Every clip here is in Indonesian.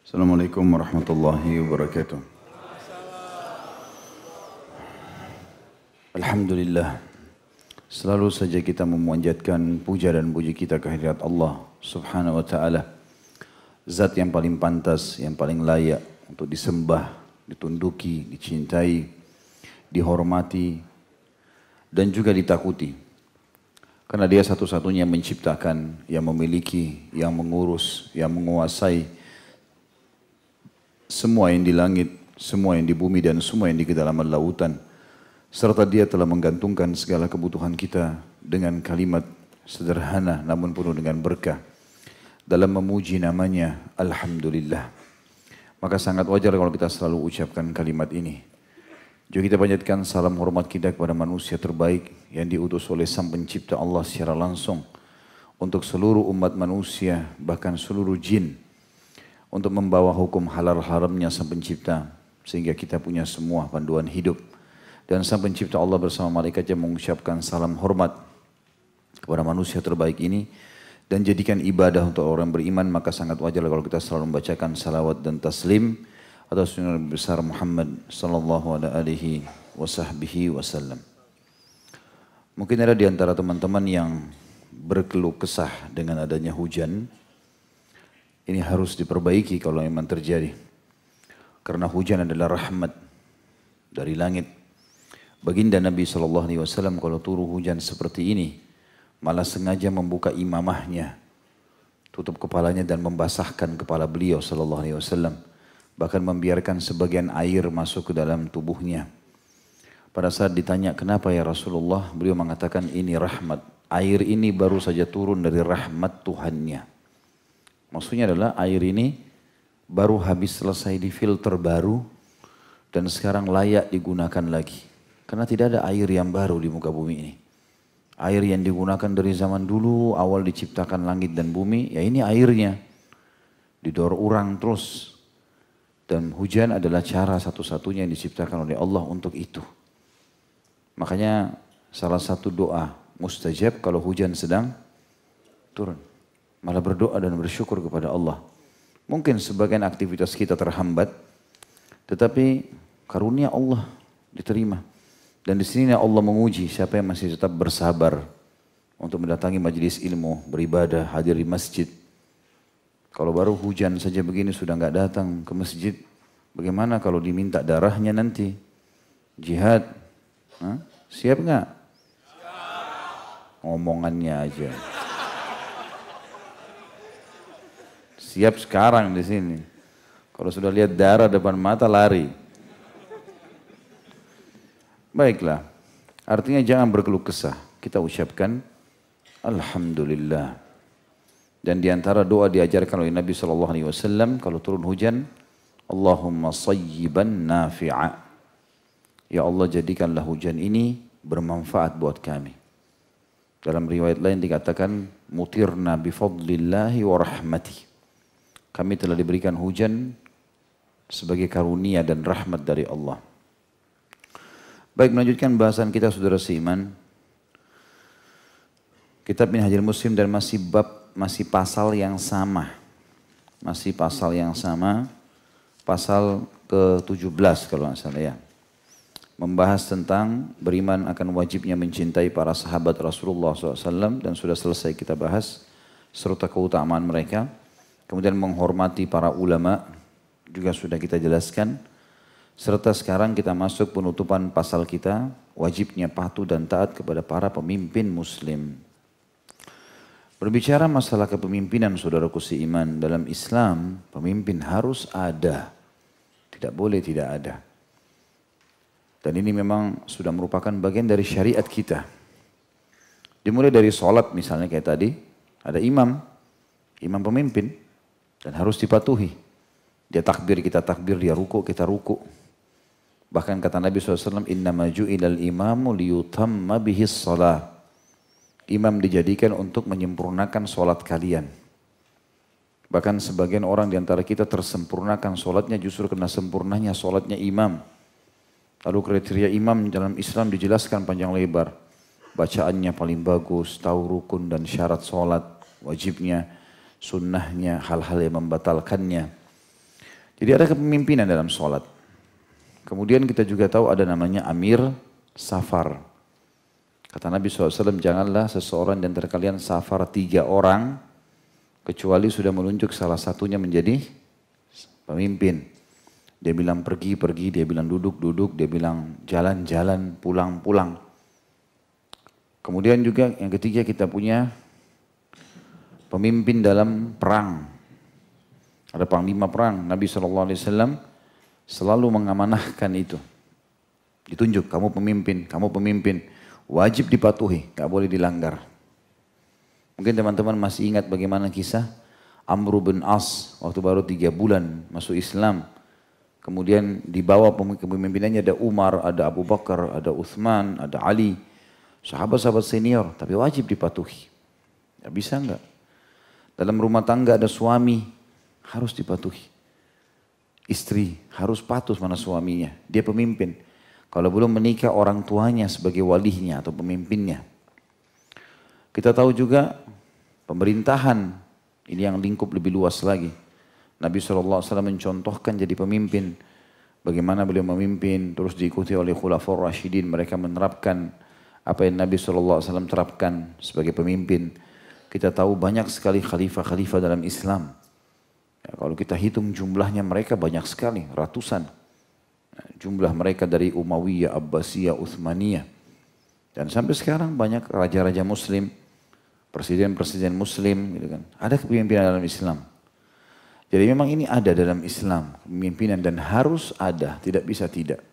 Assalamualaikum warahmatullahi wabarakatuh. Alhamdulillah. Selalu saja kita memanjatkan puja dan puji kita kehadirat Allah Subhanahu wa taala. Zat yang paling pantas, yang paling layak untuk disembah, ditunduki, dicintai, dihormati dan juga ditakuti. Karena Dia satu-satunya yang menciptakan, yang memiliki, yang mengurus, yang menguasai semua yang di langit, semua yang di bumi dan semua yang di kedalaman lautan. Serta Dia telah menggantungkan segala kebutuhan kita dengan kalimat sederhana namun penuh dengan berkah. Dalam memuji namanya, Alhamdulillah. Maka sangat wajar kalau kita selalu ucapkan kalimat ini. Juga kita panjatkan salam hormat kita kepada manusia terbaik yang diutus oleh Sang Pencipta Allah secara langsung. Untuk seluruh umat manusia, bahkan seluruh jin. Untuk membawa hukum halal haramnya Sang Pencipta. Sehingga kita punya semua panduan hidup. Dan Sang Pencipta Allah bersama malaikatnya mengucapkan salam hormat kepada manusia terbaik ini. Dan jadikan ibadah untuk orang beriman, maka sangat wajar kalau kita selalu membacakan salawat dan taslim atas Nabi besar Muhammad sallallahu alaihi wasallam. Mungkin ada di antara teman-teman yang berkeluh kesah dengan adanya hujan. Ini harus diperbaiki kalau memang terjadi. Karena hujan adalah rahmat dari langit. Baginda Nabi SAW kalau turun hujan seperti ini, malah sengaja membuka imamahnya, tutup kepalanya dan membasahkan kepala beliau SAW. Bahkan membiarkan sebagian air masuk ke dalam tubuhnya. Pada saat ditanya kenapa ya Rasulullah, beliau mengatakan ini rahmat. Air ini baru saja turun dari rahmat Tuhannya. Maksudnya adalah air ini baru habis selesai difilter baru dan sekarang layak digunakan lagi. Karena tidak ada air yang baru di muka bumi ini. Air yang digunakan dari zaman dulu awal diciptakan langit dan bumi, ya ini airnya. Didaur ulang terus. Dan hujan adalah cara satu-satunya yang diciptakan oleh Allah untuk itu. Makanya salah satu doa mustajab kalau hujan sedang turun. Malah berdoa dan bersyukur kepada Allah. Mungkin sebagian aktivitas kita terhambat, tetapi karunia Allah diterima. Dan di sini Allah menguji siapa yang masih tetap bersabar untuk mendatangi majelis ilmu, beribadah, hadir di masjid. Kalau baru hujan saja begini sudah nggak datang ke masjid, bagaimana kalau diminta darahnya nanti? Jihad, hah? Siap nggak? Ngomongannya aja. Siap sekarang di sini. Kalau sudah lihat darah depan mata lari. Baiklah, artinya jangan berkeluh kesah. Kita ucapkan Alhamdulillah. Dan di antara doa diajarkan oleh Nabi SAW kalau turun hujan, Allahumma sayyiban nafi'a. Ya Allah jadikanlah hujan ini bermanfaat buat kami. Dalam riwayat lain dikatakan mutirna bifadlillahi wa rahmati. Kami telah diberikan hujan sebagai karunia dan rahmat dari Allah. Baik, melanjutkan bahasan kita saudara seiman. Kitab Minhajul Muslim dan masih pasal yang sama. Masih pasal yang sama. Pasal ke-17 kalau nggak salah ya. Membahas tentang beriman akan wajibnya mencintai para sahabat Rasulullah SAW. Dan sudah selesai kita bahas serta keutamaan mereka. Kemudian menghormati para ulama. Juga sudah kita jelaskan. Serta sekarang kita masuk penutupan pasal kita, wajibnya patuh dan taat kepada para pemimpin muslim. Berbicara masalah kepemimpinan saudaraku seiman, dalam Islam pemimpin harus ada, tidak boleh tidak ada. Dan ini memang sudah merupakan bagian dari syariat kita. Dimulai dari sholat misalnya kayak tadi, ada imam pemimpin dan harus dipatuhi. Dia takbir, kita takbir, dia ruku, kita ruku. Bahkan kata Nabi SAW, innama ju'ilal imamu liyutamma bihis salah. Imam dijadikan untuk menyempurnakan solat kalian. Bahkan sebagian orang di antara kita tersempurnakan solatnya justru karena sempurnanya solatnya imam. Lalu kriteria imam dalam Islam dijelaskan panjang lebar. Bacaannya paling bagus, tahu rukun dan syarat solat, wajibnya, sunnahnya, hal-hal yang membatalkannya. Jadi ada kepemimpinan dalam sholat. Kemudian kita juga tahu ada namanya amir safar. Kata Nabi SAW, janganlah seseorang di antara kalian safar 3 orang, kecuali sudah menunjuk salah satunya menjadi pemimpin. Dia bilang pergi, pergi, dia bilang duduk, duduk, dia bilang jalan, jalan, pulang, pulang. Kemudian juga yang ketiga kita punya pemimpin dalam perang. Ada panglima perang. Nabi SAW selalu mengamanahkan itu. Ditunjuk, kamu pemimpin, kamu pemimpin. Wajib dipatuhi, gak boleh dilanggar. Mungkin teman-teman masih ingat bagaimana kisah Amr bin As waktu baru 3 bulan masuk Islam. Kemudian di bawah kepemimpinannya ada Umar, ada Abu Bakar, ada Uthman, ada Ali. Sahabat-sahabat senior, tapi wajib dipatuhi. Ya bisa enggak? Dalam rumah tangga ada suami, harus dipatuhi. Istri harus patuh mana suaminya, dia pemimpin. Kalau belum menikah orang tuanya sebagai walinya atau pemimpinnya. Kita tahu juga pemerintahan, ini yang lingkup lebih luas lagi. Nabi SAW mencontohkan jadi pemimpin. Bagaimana beliau memimpin, terus diikuti oleh Khulafaur Rasyidin. Mereka menerapkan apa yang Nabi SAW terapkan sebagai pemimpin. Kita tahu banyak sekali khalifah-khalifah dalam Islam. Ya, kalau kita hitung jumlahnya mereka banyak sekali, ratusan. Nah, jumlah mereka dari Umayyah, Abbasiyah, Uthmaniyah. Dan sampai sekarang banyak raja-raja muslim, presiden-presiden muslim. Gitu kan. Ada kepemimpinan dalam Islam. Jadi memang ini ada dalam Islam, kepemimpinan dan harus ada, tidak bisa tidak.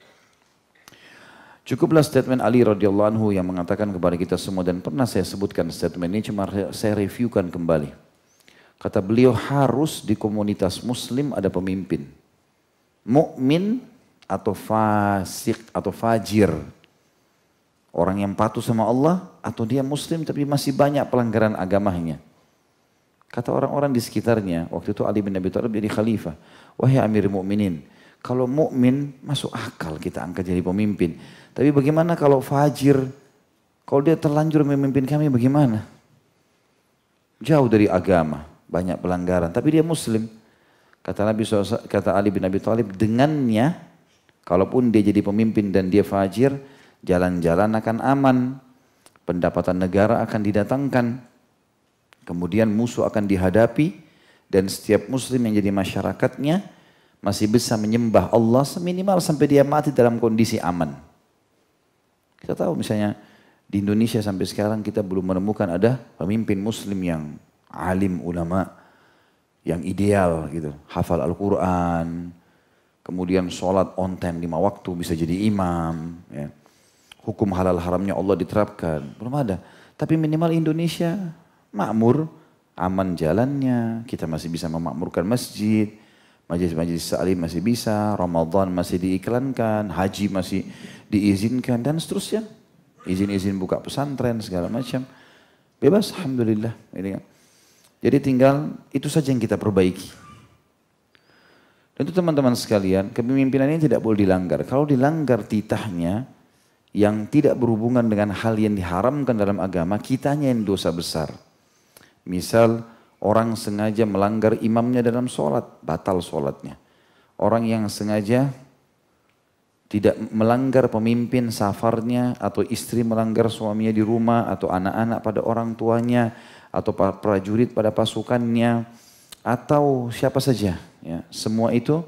Cukuplah statement Ali radhiyallahu anhu yang mengatakan kepada kita semua dan pernah saya sebutkan statement ini, cuma saya reviewkan kembali. Kata beliau harus di komunitas muslim ada pemimpin. Mukmin atau fasik atau fajir. Orang yang patuh sama Allah atau dia muslim tapi masih banyak pelanggaran agamanya. Kata orang-orang di sekitarnya, waktu itu Ali bin Abi Thalib jadi khalifah. Wahai Amir Mu'minin, kalau mukmin masuk akal kita angkat jadi pemimpin. Tapi bagaimana kalau fajir? Kalau dia terlanjur memimpin kami bagaimana? Jauh dari agama, banyak pelanggaran. Tapi dia muslim. Kata Nabi SAW, kata Ali bin Abi Thalib, dengannya, kalaupun dia jadi pemimpin dan dia fajir, jalan-jalan akan aman. Pendapatan negara akan didatangkan. Kemudian musuh akan dihadapi dan setiap muslim yang jadi masyarakatnya masih bisa menyembah Allah seminimal sampai dia mati dalam kondisi aman. Kita tahu misalnya di Indonesia sampai sekarang kita belum menemukan ada pemimpin muslim yang alim ulama, yang ideal gitu. Hafal Al-Quran, kemudian sholat on time 5 waktu bisa jadi imam. Ya. Hukum halal haramnya Allah diterapkan, belum ada. Tapi minimal Indonesia makmur, aman jalannya, kita masih bisa memakmurkan masjid, majelis-majelis taklim masih bisa, Ramadan masih diiklankan, haji masih diizinkan dan seterusnya. Izin-izin buka pesantren segala macam. Bebas, alhamdulillah. Jadi tinggal itu saja yang kita perbaiki. Tentu teman-teman sekalian, kepemimpinan ini tidak boleh dilanggar. Kalau dilanggar titahnya yang tidak berhubungan dengan hal yang diharamkan dalam agama, kitanya yang dosa besar. Misal orang sengaja melanggar imamnya dalam sholat, batal sholatnya. Orang yang sengaja tidak melanggar pemimpin safarnya atau istri melanggar suaminya di rumah atau anak-anak pada orang tuanya atau prajurit pada pasukannya atau siapa saja. Ya, semua itu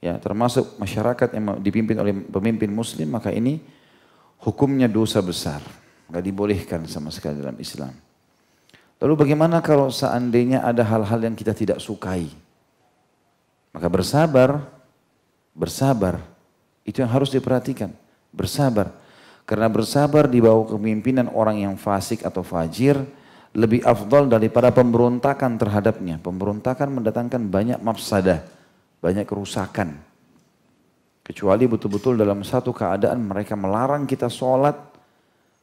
ya termasuk masyarakat yang dipimpin oleh pemimpin muslim maka ini hukumnya dosa besar. Gak dibolehkan sama sekali dalam Islam. Lalu bagaimana kalau seandainya ada hal-hal yang kita tidak sukai? Maka bersabar, bersabar. Itu yang harus diperhatikan, bersabar. Karena bersabar di bawah kepemimpinan orang yang fasik atau fajir lebih afdal daripada pemberontakan terhadapnya. Pemberontakan mendatangkan banyak mafsadah, banyak kerusakan. Kecuali betul-betul dalam satu keadaan mereka melarang kita sholat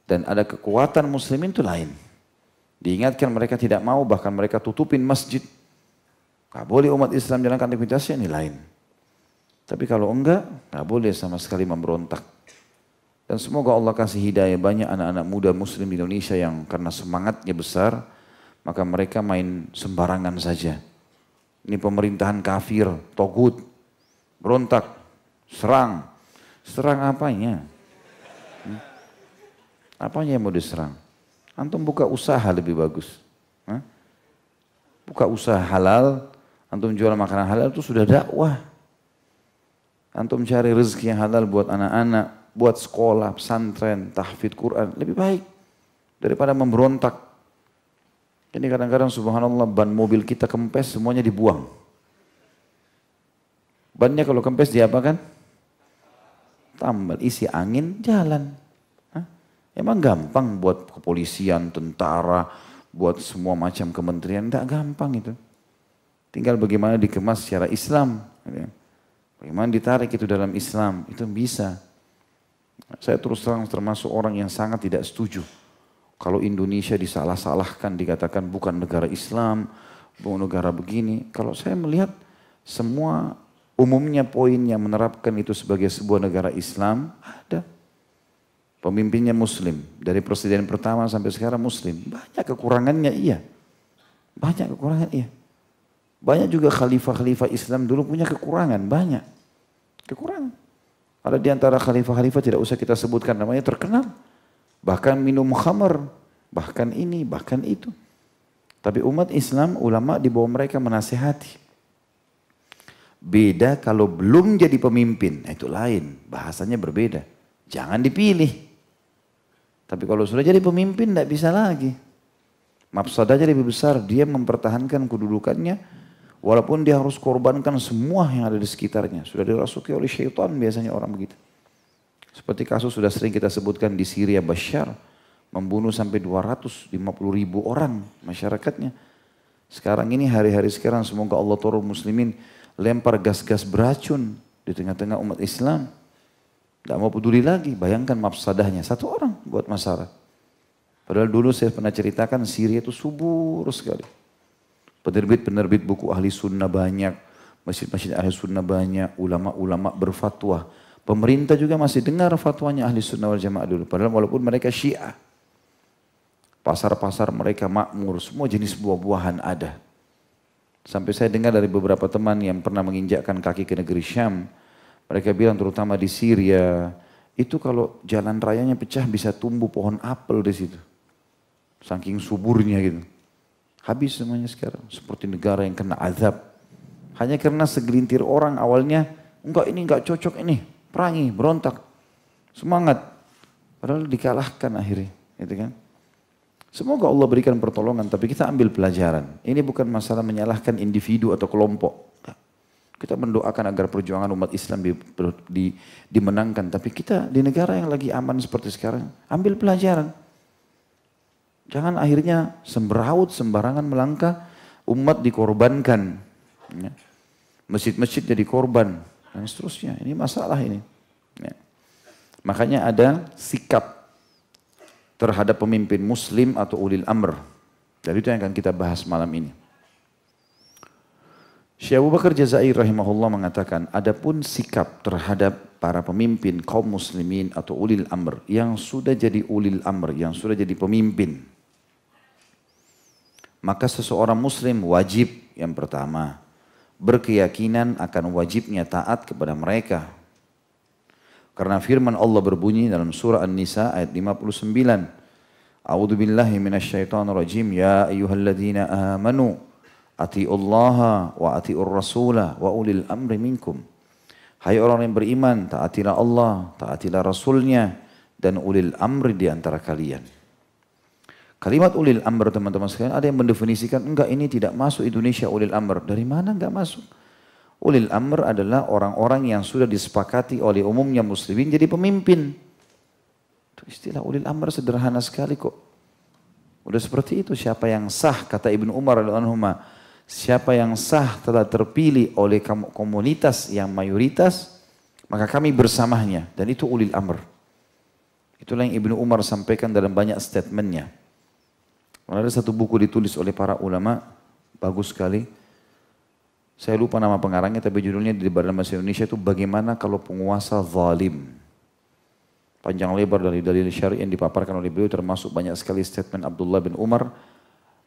dan ada kekuatan muslimin itu lain. Diingatkan mereka tidak mau, bahkan mereka tutupin masjid. Gak boleh umat Islam jalankan aktivitasnya, ini lain. Tapi kalau enggak, gak boleh sama sekali memberontak. Dan semoga Allah kasih hidayah banyak anak-anak muda muslim di Indonesia yang karena semangatnya besar, maka mereka main sembarangan saja. Ini pemerintahan kafir, togut, berontak, serang. Serang apanya? Apanya yang mau diserang? Antum buka usaha lebih bagus. Buka usaha halal, antum jual makanan halal itu sudah dakwah. Antum cari rezeki yang halal buat anak-anak, buat sekolah, pesantren, tahfidz Quran, lebih baik daripada memberontak. Ini kadang-kadang subhanallah ban mobil kita kempes semuanya dibuang. Bannya kalau kempes diapakan? Tambal, isi angin, jalan. Emang gampang buat kepolisian, tentara, buat semua macam kementerian, tidak gampang itu. Tinggal bagaimana dikemas secara Islam. Bagaimana ditarik itu dalam Islam, itu bisa. Saya terus terang termasuk orang yang sangat tidak setuju. Kalau Indonesia disalah-salahkan, dikatakan bukan negara Islam, bukan negara begini. Kalau saya melihat semua umumnya poin yang menerapkan itu sebagai sebuah negara Islam, ada. Pemimpinnya Muslim, dari presiden pertama sampai sekarang Muslim. Banyak kekurangannya iya. Banyak kekurangan iya. Banyak juga khalifah-khalifah Islam dulu punya kekurangan, banyak. Kekurangan. Ada di antara khalifah-khalifah tidak usah kita sebutkan namanya terkenal. Bahkan minum khamar, bahkan ini, bahkan itu. Tapi umat Islam, ulama di bawah mereka menasihati. Beda kalau belum jadi pemimpin, itu lain, bahasanya berbeda. Jangan dipilih. Tapi kalau sudah jadi pemimpin tidak bisa lagi. Mafsadahnya lebih besar, dia mempertahankan kedudukannya walaupun dia harus korbankan semua yang ada di sekitarnya. Sudah dirasuki oleh syaitan biasanya orang begitu. Seperti kasus sudah sering kita sebutkan di Syria, Bashar membunuh sampai 250.000 orang masyarakatnya. Sekarang ini hari-hari sekarang semoga Allah turun muslimin lempar gas-gas beracun di tengah-tengah umat Islam. Tidak mau peduli lagi, bayangkan mafsadahnya. Satu orang buat masalah. Padahal dulu saya pernah ceritakan Syria itu subur sekali. Penerbit-penerbit buku ahli sunnah banyak. Masjid-masjid ahli sunnah banyak. Ulama-ulama berfatwa. Pemerintah juga masih dengar fatwanya ahli sunnah wal jamaah dulu. Padahal walaupun mereka syiah. Pasar-pasar mereka makmur. Semua jenis buah-buahan ada. Sampai saya dengar dari beberapa teman yang pernah menginjakkan kaki ke negeri Syam. Mereka bilang terutama di Syria, itu kalau jalan rayanya pecah bisa tumbuh pohon apel di situ. Saking suburnya gitu. Habis semuanya sekarang. Seperti negara yang kena azab. Hanya karena segelintir orang awalnya, enggak ini enggak cocok ini. Perangi, berontak. Semangat. Padahal dikalahkan akhirnya. Gitu kan. Semoga Allah berikan pertolongan, tapi kita ambil pelajaran. Ini bukan masalah menyalahkan individu atau kelompok. Kita mendoakan agar perjuangan umat Islam dimenangkan. Tapi kita di negara yang lagi aman seperti sekarang, ambil pelajaran. Jangan akhirnya sembraut, sembarangan melangkah, umat dikorbankan. Masjid-masjid jadi korban, dan seterusnya. Ini masalah ini. Makanya ada sikap terhadap pemimpin muslim atau ulil amr. Dan itu yang akan kita bahas malam ini. Syekh Abu Bakar Jazair rahimahullah mengatakan, adapun sikap terhadap para pemimpin kaum muslimin atau ulil amr yang sudah jadi ulil amr, yang sudah jadi pemimpin, maka seseorang muslim wajib yang pertama berkeyakinan akan wajibnya taat kepada mereka. Karena firman Allah berbunyi dalam surah An-Nisa ayat 59, A'udzu billahi minasyaitonir rajim, ya ayyuhalladzina amanu atiullaha wa atiur rasulah wa ulil amri minkum. Hai orang yang beriman, taatilah Allah, taatilah Rasulnya, dan ulil amri di antara kalian. Kalimat ulil amr teman-teman sekalian, ada yang mendefinisikan, enggak ini tidak masuk Indonesia ulil amr. Dari mana enggak masuk? Ulil amr adalah orang-orang yang sudah disepakati oleh umumnya muslimin jadi pemimpin. Itu istilah ulil amr sederhana sekali kok. Udah seperti itu, siapa yang sah, kata Ibnu Umar radhiyallahu anhu, siapa yang sah telah terpilih oleh komunitas yang mayoritas, maka kami bersamanya. Dan itu ulil amr. Itulah yang Ibnu Umar sampaikan dalam banyak statementnya. Ada satu buku ditulis oleh para ulama, bagus sekali. Saya lupa nama pengarangnya, tapi judulnya di dalam bahasa Indonesia itu bagaimana kalau penguasa zalim. Panjang lebar dari dalil syar'i yang dipaparkan oleh beliau, termasuk banyak sekali statement Abdullah bin Umar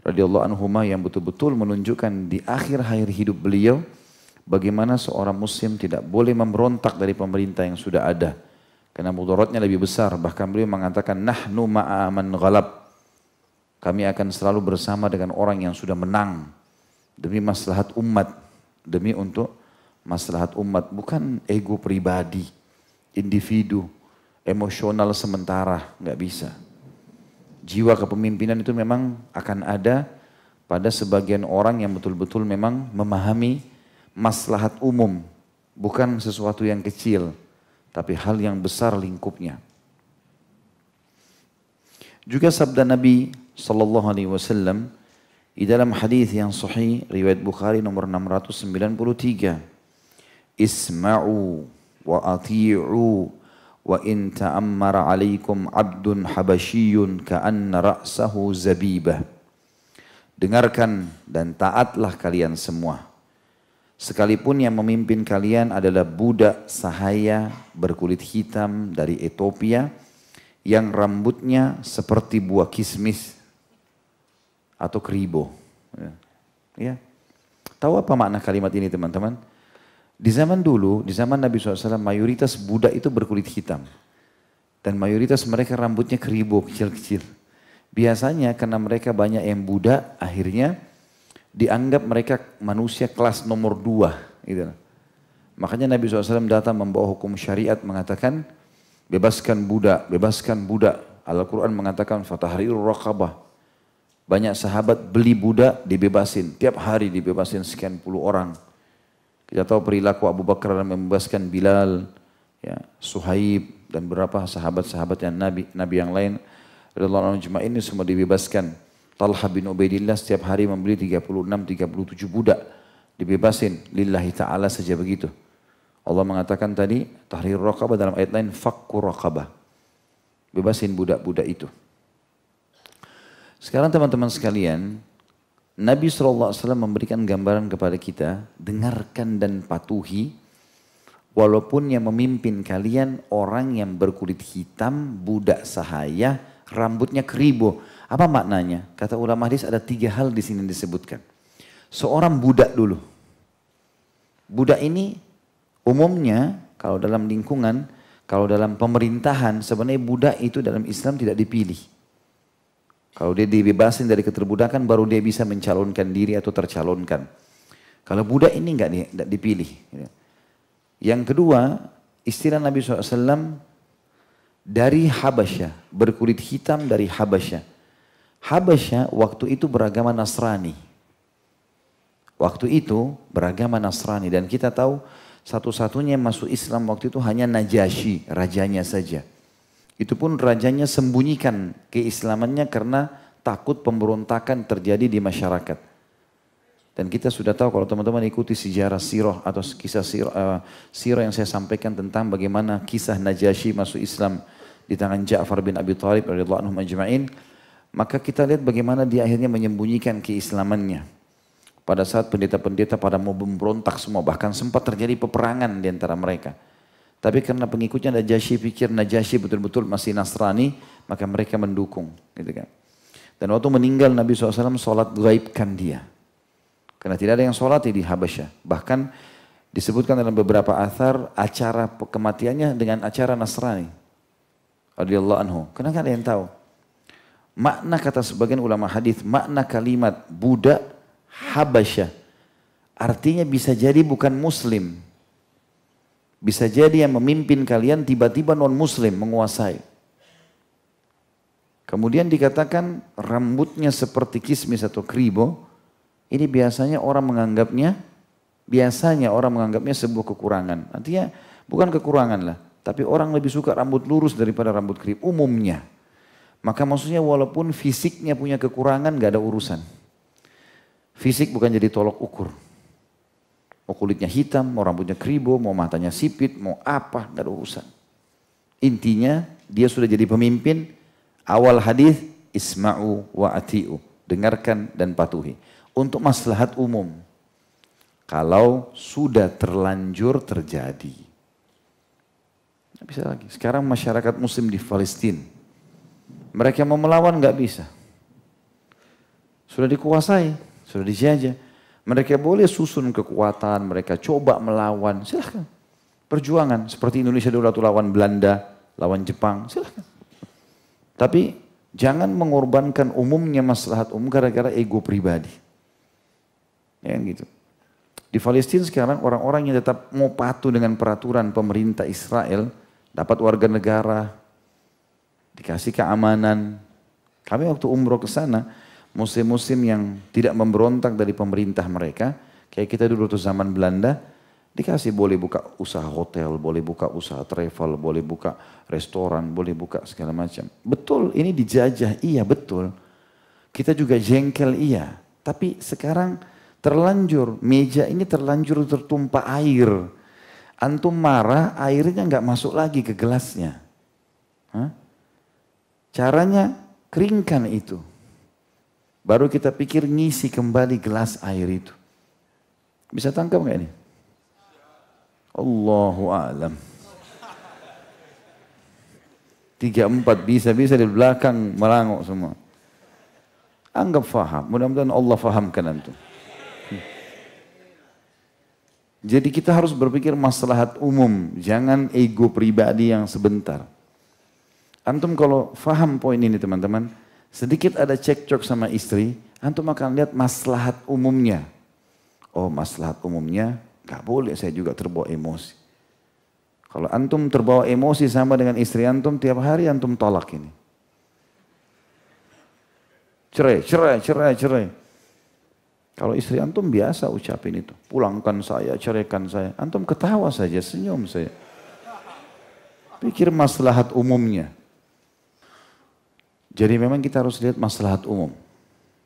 radhiyallahu anhuma yang betul-betul menunjukkan di akhir hidup beliau, bagaimana seorang muslim tidak boleh memberontak dari pemerintah yang sudah ada. Karena mudaratnya lebih besar. Bahkan beliau mengatakan, nahnu ma'a man ghalab. Kami akan selalu bersama dengan orang yang sudah menang. Demi maslahat umat. Demi untuk maslahat umat. Bukan ego pribadi, individu, emosional sementara. Nggak bisa. Jiwa kepemimpinan itu memang akan ada pada sebagian orang yang betul-betul memang memahami maslahat umum, bukan sesuatu yang kecil, tapi hal yang besar lingkupnya. Juga sabda Nabi sallallahu alaihi wasallam di dalam hadis yang sahih riwayat Bukhari nomor 693, "Isma'u wa ati'u wa in ta'ammara 'alaikum 'abdun habasyiyun ka'anna ra'sahu zabibah." Dengarkan dan taatlah kalian semua. Sekalipun yang memimpin kalian adalah budak sahaya berkulit hitam dari Ethiopia yang rambutnya seperti buah kismis atau keribo. Ya. Tahu apa makna kalimat ini teman-teman? Di zaman dulu, di zaman Nabi SAW, mayoritas budak itu berkulit hitam. Dan mayoritas mereka rambutnya keribo, kecil-kecil. Biasanya karena mereka banyak yang budak, akhirnya dianggap mereka manusia kelas nomor 2. Gitu. Makanya Nabi SAW datang membawa hukum syariat mengatakan, bebaskan budak, bebaskan budak. Al-Quran mengatakan, fatahrirur raqabah. Banyak sahabat beli budak, dibebasin. Tiap hari dibebasin sekian puluh orang. Kita tahu perilaku Abu Bakar dalam membebaskan Bilal, ya, Suhaib, dan beberapa sahabat-sahabat yang Nabi yang lain. Radhiyallahu anhum ini semua dibebaskan. Talha bin Ubaidillah setiap hari membeli 36-37 budak. Dibebasin, lillahi ta'ala saja begitu. Allah mengatakan tadi, tahrir raqabah dalam ayat lain, fakku raqabah. Bebasin budak-budak itu. Sekarang teman-teman sekalian, Nabi SAW memberikan gambaran kepada kita, dengarkan dan patuhi, walaupun yang memimpin kalian orang yang berkulit hitam, budak sahaya, rambutnya keribo. Apa maknanya? Kata ulama hadis ada 3 hal di sini disebutkan. Seorang budak dulu. Budak ini umumnya kalau dalam lingkungan, kalau dalam pemerintahan, sebenarnya budak itu dalam Islam tidak dipilih. Kalau dia dibebasin dari keterbudakan baru dia bisa mencalonkan diri atau tercalonkan. Kalau budak ini enggak dipilih. Yang kedua, istilah Nabi SAW dari Habasyah, berkulit hitam dari Habasyah. Habasyah waktu itu beragama Nasrani. Waktu itu beragama Nasrani dan kita tahu satu-satunya yang masuk Islam waktu itu hanya Najasyi, rajanya saja. Itu pun rajanya sembunyikan keislamannya karena takut pemberontakan terjadi di masyarakat. Dan kita sudah tahu kalau teman-teman ikuti sejarah sirah atau kisah sirah yang saya sampaikan tentang bagaimana kisah Najasyi masuk Islam di tangan Ja'far bin Abi Thalib radhiyallahu anhu ajma'in, maka kita lihat bagaimana dia akhirnya menyembunyikan keislamannya. Pada saat pendeta-pendeta pada mau memberontak semua, bahkan sempat terjadi peperangan di antara mereka. Tapi karena pengikutnya Najasyi pikir Najasyi betul-betul masih Nasrani, maka mereka mendukung. Gitu kan. Dan waktu meninggal Nabi SAW sholat gaibkan dia. Karena tidak ada yang sholat di Habasyah. Bahkan disebutkan dalam beberapa athar acara kematiannya dengan acara Nasrani. Radhiyallahu anhu. Karena kan ada yang tahu. Makna kata sebagian ulama hadis, makna kalimat budak Habasyah. Artinya bisa jadi bukan Muslim. Bisa jadi yang memimpin kalian tiba-tiba non-muslim menguasai. Kemudian dikatakan rambutnya seperti kismis atau keribo. Ini biasanya orang menganggapnya sebuah kekurangan. Artinya bukan kekurangan lah. Tapi orang lebih suka rambut lurus daripada rambut keribo umumnya. Maka maksudnya walaupun fisiknya punya kekurangan gak ada urusan. Fisik bukan jadi tolok ukur. Mau kulitnya hitam, mau rambutnya keribo, mau matanya sipit, mau apa, gak ada urusan. Intinya dia sudah jadi pemimpin. Awal hadis isma'u wa ati'u, dengarkan dan patuhi. Untuk maslahat umum. Kalau sudah terlanjur terjadi. Gak bisa lagi. Sekarang masyarakat muslim di Palestina, mereka mau melawan gak bisa. Sudah dikuasai, sudah dijajah. Mereka boleh susun kekuatan, mereka coba melawan, silahkan. Perjuangan, seperti Indonesia dulu waktu lawan Belanda, lawan Jepang, silahkan. Tapi jangan mengorbankan umumnya maslahat umum gara-gara ego pribadi. Ya gitu. Di Palestina sekarang orang-orang yang tetap mau patuh dengan peraturan pemerintah Israel, dapat warga negara, dikasih keamanan. Kami waktu umroh ke sana, muslim-muslim yang tidak memberontak dari pemerintah mereka, kayak kita dulu tuh zaman Belanda, dikasih boleh buka usaha hotel, boleh buka usaha travel, boleh buka restoran, boleh buka segala macam. Betul, ini dijajah, iya betul. Kita juga jengkel, iya. Tapi sekarang terlanjur, meja ini terlanjur tertumpah air. Antum marah, airnya nggak masuk lagi ke gelasnya. Hah? Caranya keringkan itu. Baru kita pikir ngisi kembali gelas air itu. Bisa tangkap nggak ini? Allahu a'lam. 3-4 bisa di belakang melangok semua. Anggap faham. Mudah-mudahan Allah fahamkan antum. Jadi kita harus berpikir maslahat umum. Jangan ego pribadi yang sebentar. Antum kalau faham poin ini teman-teman. Sedikit ada cekcok sama istri, antum akan lihat maslahat umumnya. Oh maslahat umumnya, gak boleh saya juga terbawa emosi. Kalau antum terbawa emosi sama dengan istri antum, tiap hari antum tolak ini. Cerai. Kalau istri antum biasa ucapin itu, pulangkan saya, ceraikan saya. Antum ketawa saja, senyum saya. Pikir maslahat umumnya. Jadi memang kita harus lihat maslahat umum.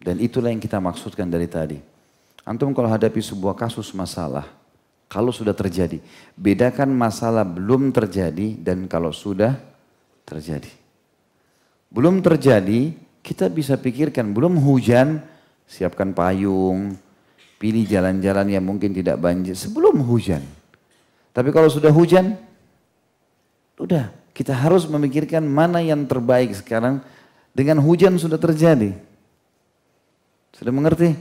Dan itulah yang kita maksudkan dari tadi. Antum kalau hadapi sebuah kasus masalah, kalau sudah terjadi, bedakan masalah belum terjadi dan kalau sudah terjadi. Belum terjadi, kita bisa pikirkan, belum hujan, siapkan payung, pilih jalan-jalan yang mungkin tidak banjir sebelum hujan. Tapi kalau sudah hujan, udah kita harus memikirkan mana yang terbaik sekarang. Dengan hujan sudah terjadi. Sudah mengerti?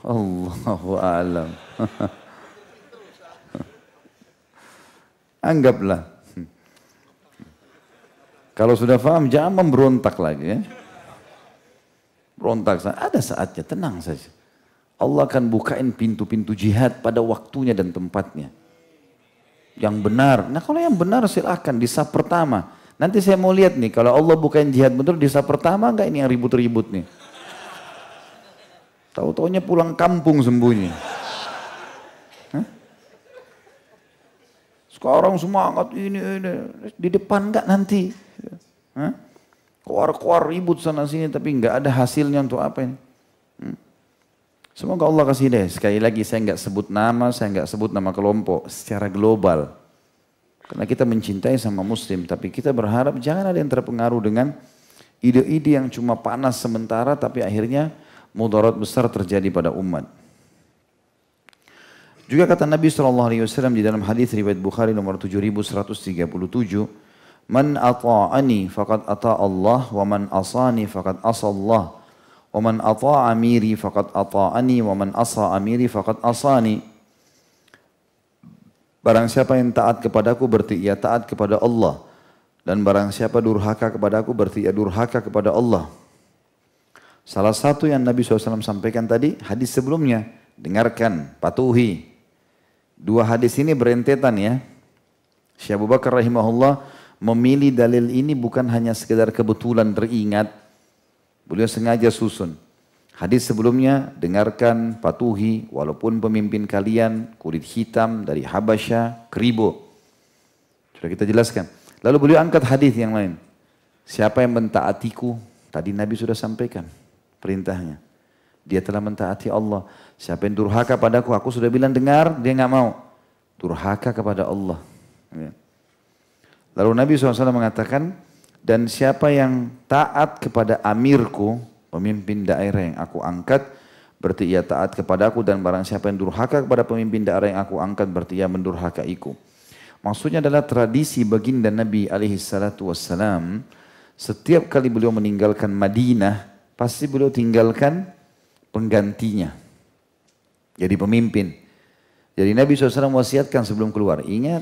Allahu a'lam. Anggaplah. Kalau sudah paham jangan memberontak lagi ya. Berontak ada saatnya, tenang saja. Allah akan bukain pintu-pintu jihad pada waktunya dan tempatnya. Yang benar. Nah kalau yang benar silakan di saf pertama. Nanti saya mau lihat nih, kalau Allah bukain jihad betul di saf pertama enggak ini yang ribut-ribut nih. Tahu-taunya pulang kampung sembunyi. Hah? Sekarang semangat ini, di depan enggak nanti. Hah? Keluar-keluar ribut sana sini tapi enggak ada hasilnya untuk apa ini. Semoga Allah kasih deh. Sekali lagi saya enggak sebut nama, saya enggak sebut nama kelompok secara global. Karena kita mencintai sama muslim, tapi kita berharap jangan ada yang terpengaruh dengan ide-ide yang cuma panas sementara, tapi akhirnya mudarat besar terjadi pada umat. Juga kata Nabi SAW di dalam hadis riwayat Bukhari nomor 7137, Man ata'ani faqad ata' Allah, wa man asani faqad asa Allah, wa man ata'a amiri faqad ata'ani, wa man asa amiri faqad asani. Barang siapa yang taat kepadaku berarti ia taat kepada Allah. Dan barang siapa durhaka kepadaku berarti ia durhaka kepada Allah. Salah satu yang Nabi SAW sampaikan tadi, hadis sebelumnya. Dengarkan, patuhi. Dua hadis ini berentetan ya. Syekh Abu Bakar rahimahullah memilih dalil ini bukan hanya sekedar kebetulan teringat. Beliau sengaja susun. Hadis sebelumnya, dengarkan, patuhi, walaupun pemimpin kalian kulit hitam dari Habasyah, keribo. Sudah kita jelaskan. Lalu beliau angkat hadis yang lain. Siapa yang mentaatiku, tadi Nabi sudah sampaikan perintahnya. Dia telah mentaati Allah. Siapa yang durhaka padaku, aku sudah bilang dengar, dia nggak mau. Durhaka kepada Allah. Lalu Nabi SAW mengatakan, dan siapa yang taat kepada amirku, pemimpin daerah yang aku angkat, berarti ia taat kepadaku, dan barang siapa yang durhaka kepada pemimpin daerah yang aku angkat, berarti ia mendurhakaiku. Maksudnya adalah tradisi baginda Nabi SAW, setiap kali beliau meninggalkan Madinah, pasti beliau tinggalkan penggantinya. jadi pemimpin. Jadi Nabi SAW wasiatkan sebelum keluar, ingat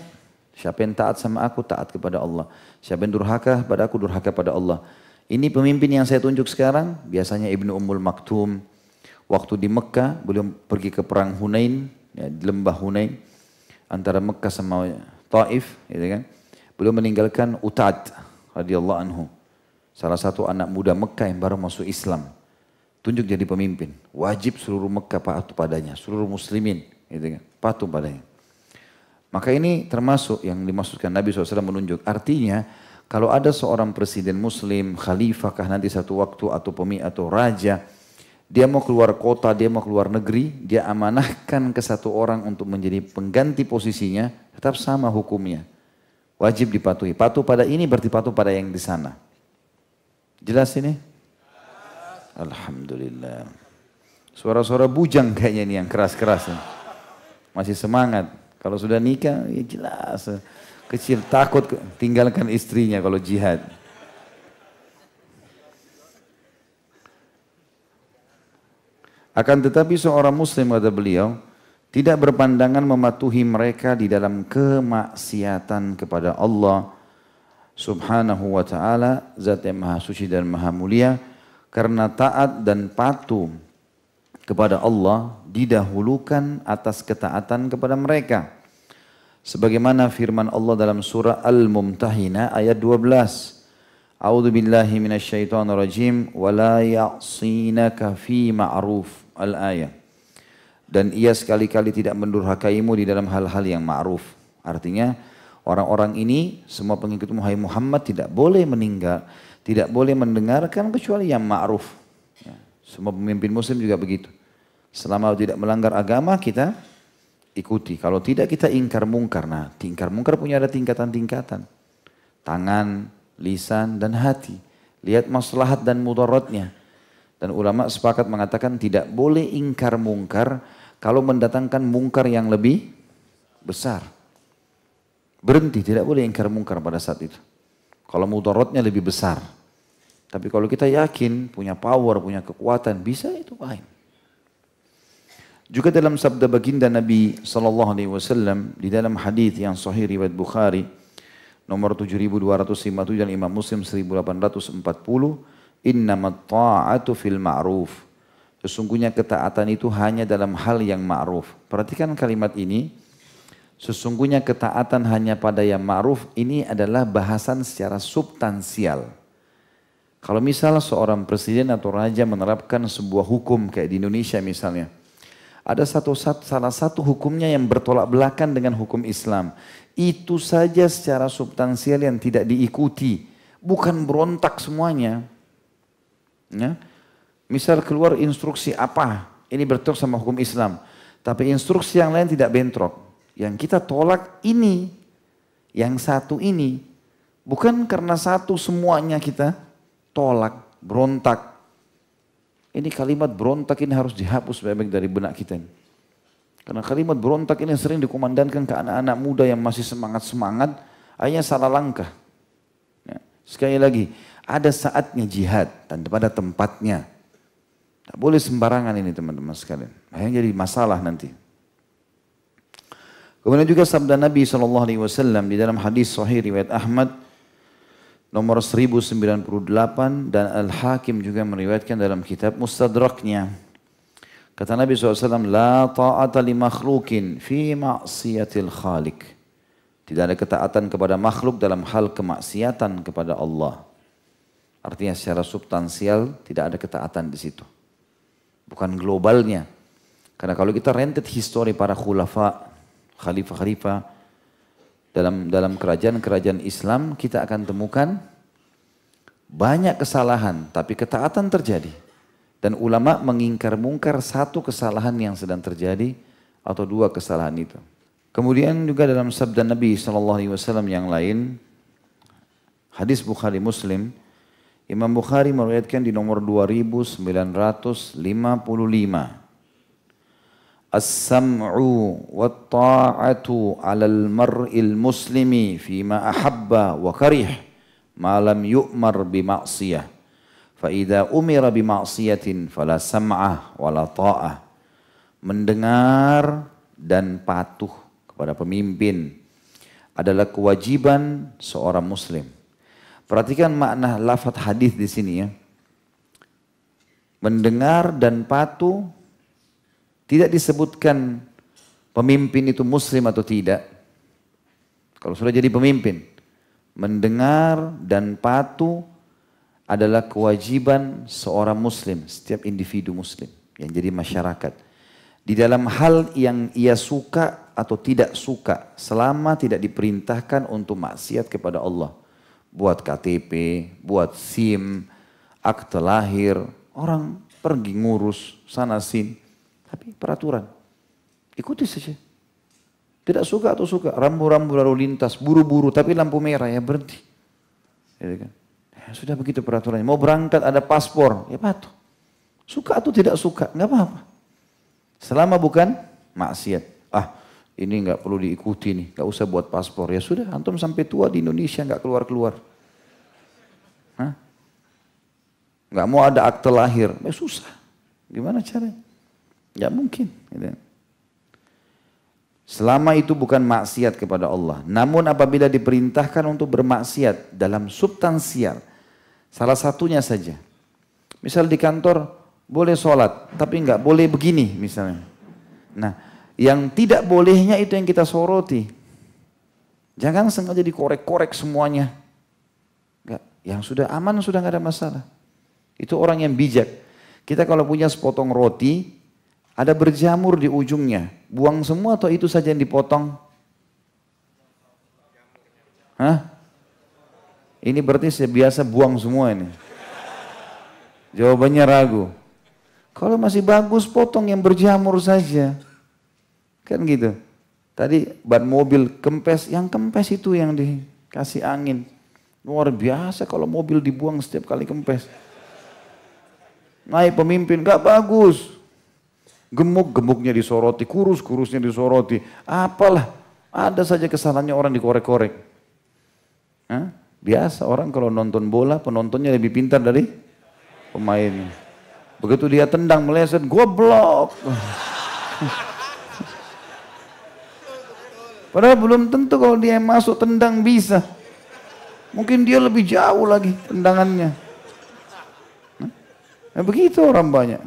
siapa yang taat sama aku taat kepada Allah. Siapa yang durhaka pada aku durhaka pada Allah. Ini pemimpin yang saya tunjuk sekarang, biasanya Ibnu Ummul Maktum. Waktu di Mekah, beliau pergi ke perang Hunain, ya, di lembah Hunain, antara Mekah sama Taif, gitu kan. Beliau meninggalkan Utad radhiyallahu anhu, salah satu anak muda Mekah yang baru masuk Islam. Tunjuk jadi pemimpin, wajib seluruh Mekah patuh padanya, seluruh muslimin, gitu kan, patuh padanya. Maka ini termasuk yang dimaksudkan Nabi SAW menunjuk. Artinya kalau ada seorang presiden muslim, khalifah kah nanti satu waktu atau raja, dia mau keluar kota, dia mau keluar negeri, dia amanahkan ke satu orang untuk menjadi pengganti posisinya, tetap sama hukumnya. Wajib dipatuhi. Patuh pada ini berarti patuh pada yang di sana. Jelas ini? Alhamdulillah. Suara-suara bujang kayaknya ini yang keras-keras. Masih semangat. Kalau sudah nikah, ya jelas. Kecil takut tinggalkan istrinya kalau jihad. Akan tetapi seorang muslim, kata beliau, tidak berpandangan mematuhi mereka di dalam kemaksiatan kepada Allah subhanahu wa ta'ala, zat yang maha suci dan maha mulia. Karena taat dan patuh kepada Allah didahulukan atas ketaatan kepada mereka. Sebagaimana firman Allah dalam surah Al-Mumtahinah ayat 12. A'udzu billahi minasyaitonir rajim wa la ya'sinaka fi ma'ruf al-ayah. Dan ia sekali-kali tidak mendurhakaimu di dalam hal-hal yang ma'ruf. Artinya orang-orang ini semua pengikut Muhammad tidak boleh meninggal, tidak boleh mendengarkan kecuali yang ma'ruf. Ya, semua pemimpin muslim juga begitu. Selama tidak melanggar agama kita ikuti. Kalau tidak kita ingkar mungkar. Nah, ingkar mungkar punya ada tingkatan-tingkatan. Tangan, lisan dan hati. Lihat maslahat dan mudaratnya. Dan ulama sepakat mengatakan tidak boleh ingkar mungkar kalau mendatangkan mungkar yang lebih besar. Berhenti, tidak boleh ingkar mungkar pada saat itu. Kalau mudaratnya lebih besar. Tapi kalau kita yakin, punya power, punya kekuatan, bisa itu baik. Juga dalam sabda baginda Nabi SAW, di dalam hadis yang sahih riwayat Bukhari, nomor 7257 dan Imam Muslim 1840, innamat ta'atu fil ma'ruf. Sesungguhnya ketaatan itu hanya dalam hal yang ma'ruf. Perhatikan kalimat ini, sesungguhnya ketaatan hanya pada yang ma'ruf, ini adalah bahasan secara substansial. Kalau misalnya seorang presiden atau raja menerapkan sebuah hukum kayak di Indonesia misalnya, ada salah satu hukumnya yang bertolak belakang dengan hukum Islam. Itu saja secara substansial yang tidak diikuti, bukan berontak semuanya. Ya. Misal keluar instruksi apa, ini bertolak sama hukum Islam, tapi instruksi yang lain tidak bentrok. Yang kita tolak ini, yang satu ini, bukan karena satu semuanya kita tolak, berontak. Ini kalimat berontak ini harus dihapus baik-baik dari benak kita ini. Karena kalimat berontak ini sering dikumandangkan ke anak-anak muda yang masih semangat-semangat, akhirnya salah langkah. Ya. Sekali lagi, ada saatnya jihad dan pada tempatnya. Tak boleh sembarangan ini teman-teman sekalian. Akhirnya jadi masalah nanti. Kemudian juga sabda Nabi SAW di dalam hadis sahih riwayat Ahmad nomor 1098 dan Al-Hakim juga meriwayatkan dalam kitab Mustadraknya. Kata Nabi SAW, la ta'ata li makhlukin fi ma'siyatil khaliq. Tidak ada ketaatan kepada makhluk dalam hal kemaksiatan kepada Allah. Artinya secara substansial tidak ada ketaatan di situ. Bukan globalnya. Karena kalau kita rentet histori para khulafa, khalifah-khalifah dalam kerajaan-kerajaan Islam, kita akan temukan banyak kesalahan tapi ketaatan terjadi. Dan ulama mengingkar mungkar satu kesalahan yang sedang terjadi atau dua kesalahan itu. Kemudian juga dalam sabda Nabi SAW yang lain, hadis Bukhari Muslim, Imam Bukhari meriwayatkan di nomor 2955. As-sam'u wat-ta'atu 'alal mar'il muslimi fima ahabba wa karih ma lam yu'mar bi ma'siyah. Fa idza umira bi ma'siyatin fala sam'a wala ta'ah. mendengar dan patuh kepada pemimpin adalah kewajiban seorang muslim. Perhatikan makna lafaz hadis di sini ya. Mendengar dan patuh tidak disebutkan pemimpin itu muslim atau tidak. Kalau sudah jadi pemimpin, mendengar dan patuh adalah kewajiban seorang muslim, setiap individu muslim yang jadi masyarakat. Di dalam hal yang ia suka atau tidak suka, selama tidak diperintahkan untuk maksiat kepada Allah. Buat KTP, buat SIM, akte lahir, orang pergi ngurus sana sini. Tapi peraturan, ikuti saja. Tidak suka atau suka, rambu-rambu lalu lintas, buru-buru, tapi lampu merah ya berhenti. Ya, kan? Ya, sudah begitu peraturannya. Mau berangkat ada paspor, ya patuh. Suka atau tidak suka, nggak apa-apa. Selama bukan maksiat. Ini nggak perlu diikuti nih, nggak usah buat paspor. Ya sudah, antum sampai tua di Indonesia nggak keluar-keluar. Nggak mau ada akte lahir, ya susah. Gimana caranya? Nggak mungkin. Gitu. Selama itu bukan maksiat kepada Allah. Namun apabila diperintahkan untuk bermaksiat dalam substansial, salah satunya saja. Misal di kantor boleh sholat, tapi nggak boleh begini misalnya. Nah, yang tidak bolehnya itu yang kita soroti. Jangan sengaja dikorek-korek semuanya. Nggak, yang sudah aman sudah nggak ada masalah. Itu orang yang bijak. Kita kalau punya sepotong roti, ada berjamur di ujungnya. Buang semua atau itu saja yang dipotong? Ini berarti saya biasa buang semua ini. Jawabannya ragu. Kalau masih bagus potong yang berjamur saja. Kan gitu. Tadi ban mobil kempes, yang kempes itu yang dikasih angin. Luar biasa kalau mobil dibuang setiap kali kempes. Naik pemimpin, gak bagus. Gemuk-gemuknya disoroti, kurus-kurusnya disoroti. Apalah, ada saja kesalahannya orang dikorek-korek. Biasa orang kalau nonton bola, penontonnya lebih pintar dari pemainnya. Begitu dia tendang meleset, goblok. Padahal belum tentu kalau dia masuk tendang bisa. Mungkin dia lebih jauh lagi tendangannya. Nah, begitu orang banyak.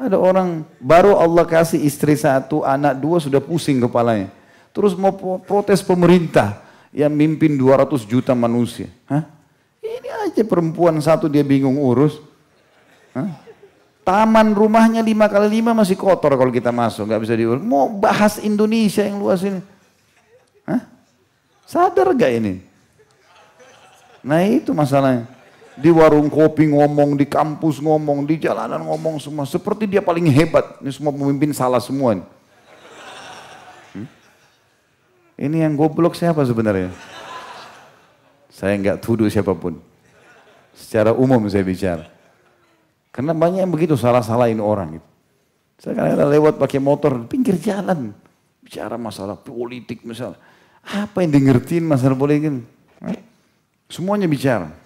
Ada orang baru Allah kasih istri satu, anak dua sudah pusing kepalanya. Terus mau protes pemerintah yang mimpin 200 juta manusia. Ini aja perempuan satu dia bingung urus. Taman rumahnya 5x5 masih kotor kalau kita masuk, nggak bisa diurus. Mau bahas Indonesia yang luas ini. Sadar gak ini? Nah itu masalahnya. Di warung kopi ngomong, di kampus ngomong, di jalanan ngomong semua. Seperti dia paling hebat. Ini semua pemimpin salah semua. Ini yang goblok siapa sebenarnya? Saya nggak tuduh siapapun. Secara umum saya bicara. Karena banyak yang begitu salah-salahin orang. Gitu. Saya kadang-kadang lewat pakai motor pinggir jalan. Bicara masalah politik misalnya. Apa yang di ngertiin masalah politik? Semuanya bicara.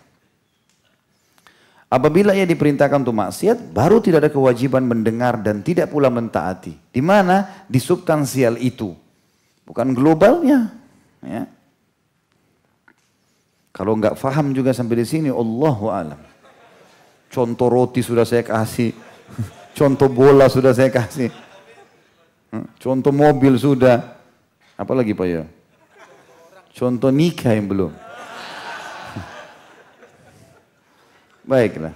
Apabila ia diperintahkan untuk maksiat, baru tidak ada kewajiban mendengar dan tidak pula mentaati. Di mana? Di substansial itu. Bukan globalnya. Ya. Kalau nggak paham juga sampai di sini, Allahu a'lam. Contoh roti sudah saya kasih. Contoh bola sudah saya kasih. Contoh mobil sudah. Apalagi Pak ya? Contoh nikah yang belum. Baiklah.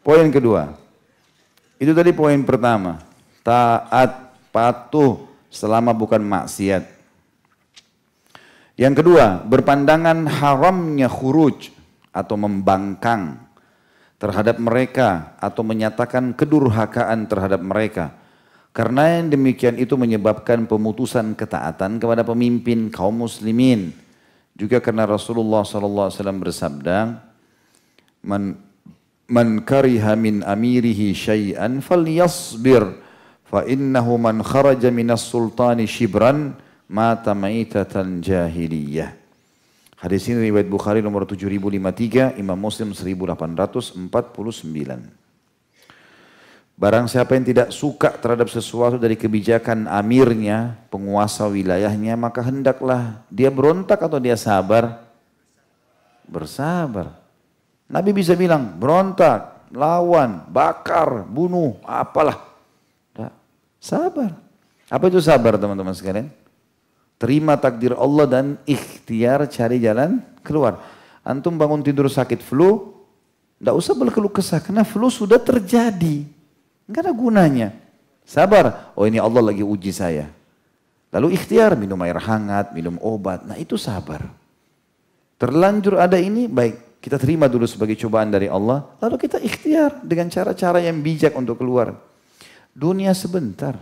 Poin kedua. Itu tadi poin pertama. Taat, patuh selama bukan maksiat. Yang kedua, berpandangan haramnya khuruj atau membangkang terhadap mereka atau menyatakan kedurhakaan terhadap mereka. Karena yang demikian itu menyebabkan pemutusan ketaatan kepada pemimpin kaum muslimin. Juga karena Rasulullah SAW bersabda, Man kariha min amirihi syai'an falyasbir fa innahu man kharaja minas sultani shibran mata maitatan jahiliyah. Hadis ini riwayat Bukhari nomor 7053, Imam Muslim 1849. Barang siapa yang tidak suka terhadap sesuatu dari kebijakan amirnya, penguasa wilayahnya, maka hendaklah dia berontak atau dia sabar? Bersabar. Nabi bisa bilang berontak, lawan, bakar, bunuh, apalah. Tidak. Sabar. Apa itu sabar teman-teman sekalian? Terima takdir Allah dan ikhtiar cari jalan keluar. Antum bangun tidur sakit flu, tidak usah berkeluh kesah karena flu sudah terjadi. Enggak ada gunanya. Sabar. Oh ini Allah lagi uji saya. Lalu ikhtiar minum air hangat, minum obat. Nah itu sabar. Terlanjur ada ini, baik. Kita terima dulu sebagai cobaan dari Allah. Lalu kita ikhtiar dengan cara-cara yang bijak untuk keluar. Dunia sebentar.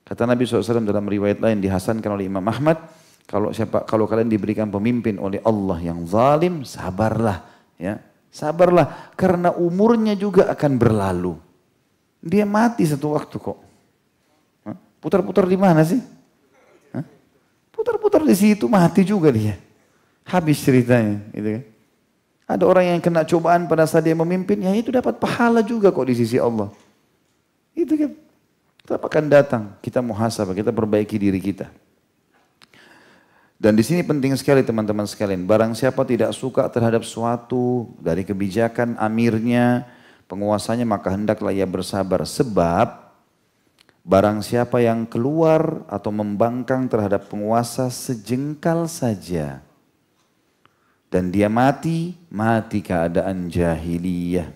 Kata Nabi SAW dalam riwayat lain dihasankan oleh Imam Ahmad. Kalau kalian diberikan pemimpin oleh Allah yang zalim, sabarlah. Ya, sabarlah. Karena umurnya juga akan berlalu. Dia mati satu waktu kok. Putar-putar di mana sih? Putar-putar di situ mati juga dia. Habis ceritanya. Gitu kan. Ada orang yang kena cobaan pada saat dia memimpin, ya itu dapat pahala juga kok di sisi Allah. Itu kan. Tetap akan datang. Kita muhasabah, kita perbaiki diri kita. Dan di sini penting sekali teman-teman sekalian. Barang siapa tidak suka terhadap suatu dari kebijakan amirnya, penguasanya, maka hendaklah ia bersabar. Sebab barang siapa yang keluar atau membangkang terhadap penguasa sejengkal saja dan dia mati, mati keadaan jahiliyah.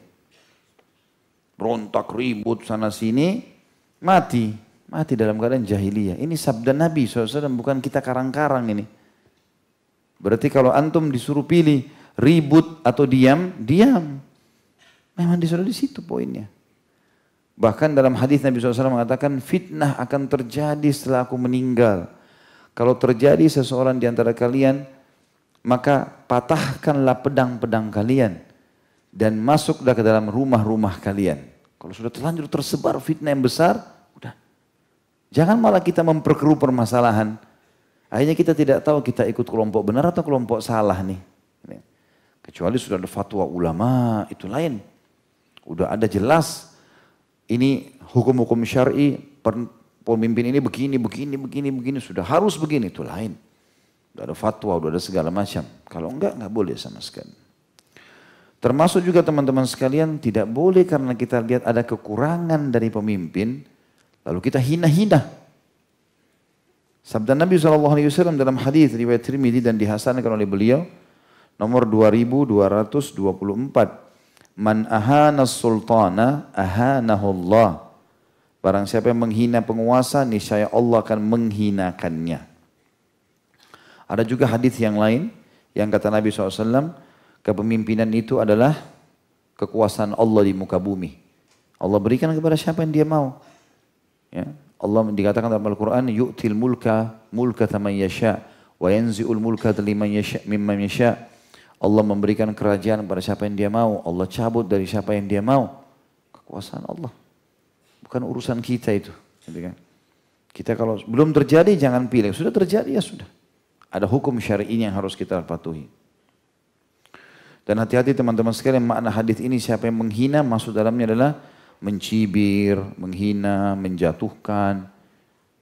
Berontak ribut sana sini, mati dalam keadaan jahiliyah. Ini sabda Nabi SAW, bukan kita karang-karang ini. Berarti kalau antum disuruh pilih ribut atau diam, diam. Memang disuruh di situ poinnya. Bahkan dalam hadis Nabi SAW mengatakan fitnah akan terjadi setelah aku meninggal. Kalau terjadi seseorang di antara kalian, maka patahkanlah pedang-pedang kalian dan masuklah ke dalam rumah-rumah kalian. Kalau sudah terlanjur tersebar fitnah yang besar, udah. Jangan malah kita memperkeruh permasalahan. Akhirnya kita tidak tahu kita ikut kelompok benar atau kelompok salah nih. Kecuali sudah ada fatwa ulama, itu lain. Udah ada jelas, ini hukum-hukum syar'i, pemimpin ini begini, sudah harus begini, itu lain. Udah ada fatwa, udah ada segala macam. Kalau enggak boleh sama sekali. Termasuk juga teman-teman sekalian, tidak boleh karena kita lihat ada kekurangan dari pemimpin, lalu kita hina-hina. Sabda Nabi SAW dalam hadis riwayat Tirmidzi dan dihasankan oleh beliau, nomor 2224. Man ahana sultana ahanahullah. Barang siapa yang menghina penguasa, niscaya Allah akan menghinakannya. Ada juga hadis yang lain yang kata Nabi SAW, kepemimpinan itu adalah kekuasaan Allah di muka bumi. Allah berikan kepada siapa yang dia mau. Ya. Allah dikatakan dalam Al-Quran, yu'til mulka taman yasha, wa yanzi'ul mulka mimman yasha. Allah memberikan kerajaan kepada siapa yang dia mau. Allah cabut dari siapa yang dia mau. Kekuasaan Allah. Bukan urusan kita itu. Kita kalau belum terjadi jangan pilih. Sudah terjadi ya sudah. Ada hukum syar'i yang harus kita patuhi. Dan hati-hati teman-teman sekalian, makna hadis ini siapa yang menghina masuk dalamnya adalah mencibir, menghina, menjatuhkan.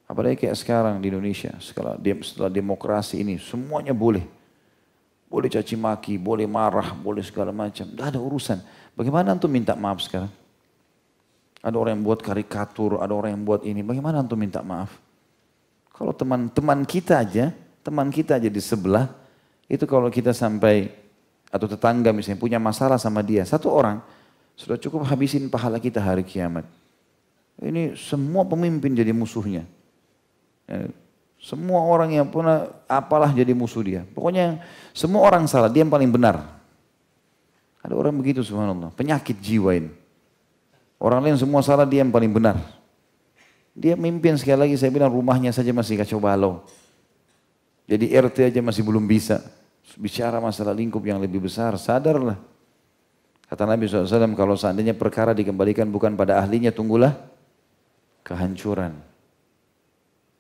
Apalagi kayak sekarang di Indonesia, setelah demokrasi ini semuanya boleh. Boleh caci maki, boleh marah, boleh segala macam. Tidak ada urusan. Bagaimana antum minta maaf sekarang? Ada orang yang buat karikatur, ada orang yang buat ini. Bagaimana antum minta maaf? Kalau teman kita aja di sebelah, itu kalau kita sampai, atau tetangga misalnya punya masalah sama dia, satu orang, sudah cukup habisin pahala kita hari kiamat. Ini semua pemimpin jadi musuhnya. Semua orang yang pernah apalah jadi musuh dia. Pokoknya semua orang salah, dia yang paling benar. Ada orang begitu subhanallah, penyakit jiwa ini. Orang lain semua salah, dia yang paling benar. Dia mimpin sekali lagi, saya bilang rumahnya saja masih kacau balau. Jadi RT aja masih belum bisa. Bicara masalah lingkup yang lebih besar, sadarlah. Kata Nabi SAW, kalau seandainya perkara dikembalikan bukan pada ahlinya, tunggulah kehancuran.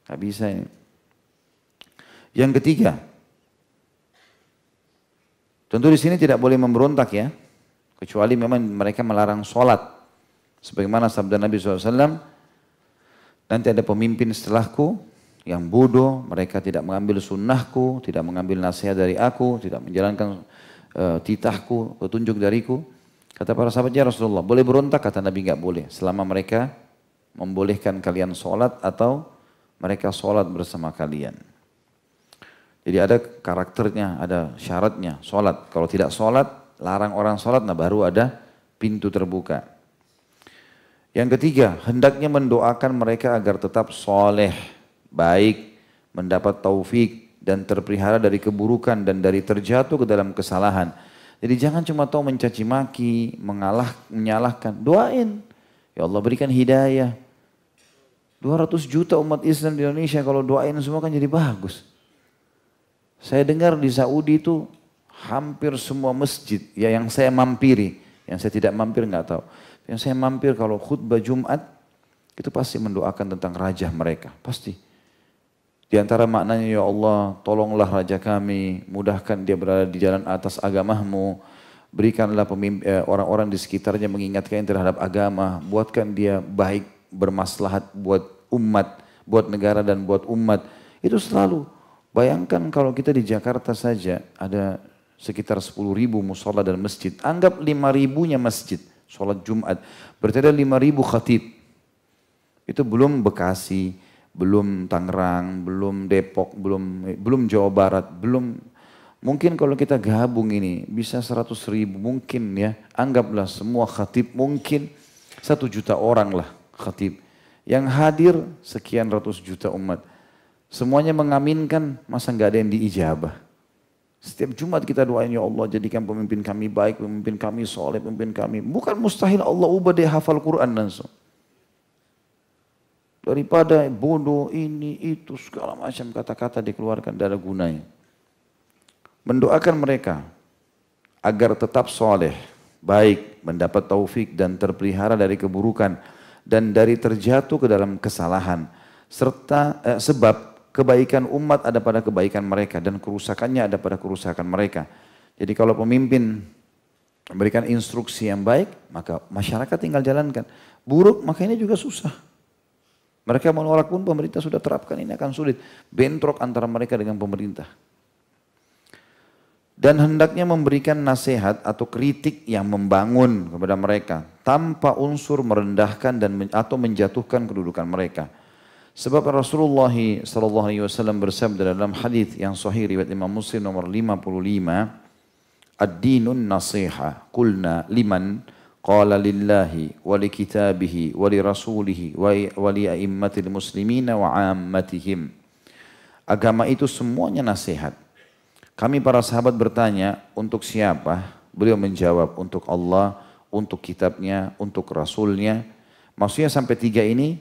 Gak bisa ini. Yang ketiga, tentu di sini tidak boleh memberontak ya, kecuali memang mereka melarang sholat. Sebagaimana sabda Nabi SAW, nanti ada pemimpin setelahku yang bodoh, mereka tidak mengambil sunnahku, tidak mengambil nasihat dari aku, tidak menjalankan titahku, petunjuk dariku. Kata para sahabat, ya Rasulullah, boleh berontak? Kata Nabi, enggak boleh. Selama mereka membolehkan kalian sholat atau mereka sholat bersama kalian. Jadi ada karakternya, ada syaratnya, sholat. Kalau tidak sholat, larang orang sholat, nah baru ada pintu terbuka. Yang ketiga, hendaknya mendoakan mereka agar tetap soleh, baik, mendapat taufik dan terpelihara dari keburukan dan dari terjatuh ke dalam kesalahan. Jadi jangan cuma tahu mencaci maki, menyalahkan, doain. Ya Allah berikan hidayah. 200 juta umat Islam di Indonesia kalau doain semua kan jadi bagus. Saya dengar di Saudi itu hampir semua masjid ya yang saya mampiri, yang saya tidak mampir nggak tahu. Yang saya mampir kalau khutbah Jumat itu pasti mendoakan tentang raja mereka, pasti. Di antara maknanya, ya Allah tolonglah raja kami, mudahkan dia berada di jalan atas agamamu, berikanlah orang-orang di sekitarnya mengingatkan terhadap agama, buatkan dia baik, bermaslahat buat umat, buat negara dan buat umat. Itu selalu. Bayangkan kalau kita di Jakarta saja ada sekitar 10.000 musola dan masjid, anggap 5.000-nya masjid, sholat Jumat, berarti ada 5.000 khatib. Itu belum Bekasi, belum Tangerang, belum Depok, belum Jawa Barat, belum. Mungkin kalau kita gabung ini bisa 100.000 mungkin ya. Anggaplah semua khatib mungkin 1 juta orang lah khatib. Yang hadir sekian ratus juta umat. Semuanya mengaminkan, masa nggak ada yang diijabah. Setiap Jumat kita doain, ya Allah jadikan pemimpin kami baik, pemimpin kami soleh, pemimpin kami. Bukan mustahil Allah ubah dia hafal Quran langsung. Daripada bodoh ini, itu, segala macam kata-kata dikeluarkan, tidak ada gunanya. Mendoakan mereka agar tetap soleh, baik, mendapat taufik dan terpelihara dari keburukan dan dari terjatuh ke dalam kesalahan. Serta sebab kebaikan umat ada pada kebaikan mereka dan kerusakannya ada pada kerusakan mereka. Jadi kalau pemimpin memberikan instruksi yang baik, maka masyarakat tinggal jalankan. Buruk, maka ini juga susah. Mereka menolak pun pemerintah sudah terapkan, ini akan sulit. Bentrok antara mereka dengan pemerintah. Dan hendaknya memberikan nasihat atau kritik yang membangun kepada mereka tanpa unsur merendahkan atau menjatuhkan kedudukan mereka. Sebab Rasulullah SAW bersabda dalam hadis yang sahih riwayat Imam Muslim nomor 55, ad-dinun nasiha, qulna liman qala lillahi wa li kitabihi wa li rasulihi wa li a'immatil muslimina wa ammatihim. Agama itu semuanya nasihat. Kami para sahabat bertanya, untuk siapa? Beliau menjawab, untuk Allah, untuk kitabnya, untuk rasulnya. Maksudnya sampai 3 ini,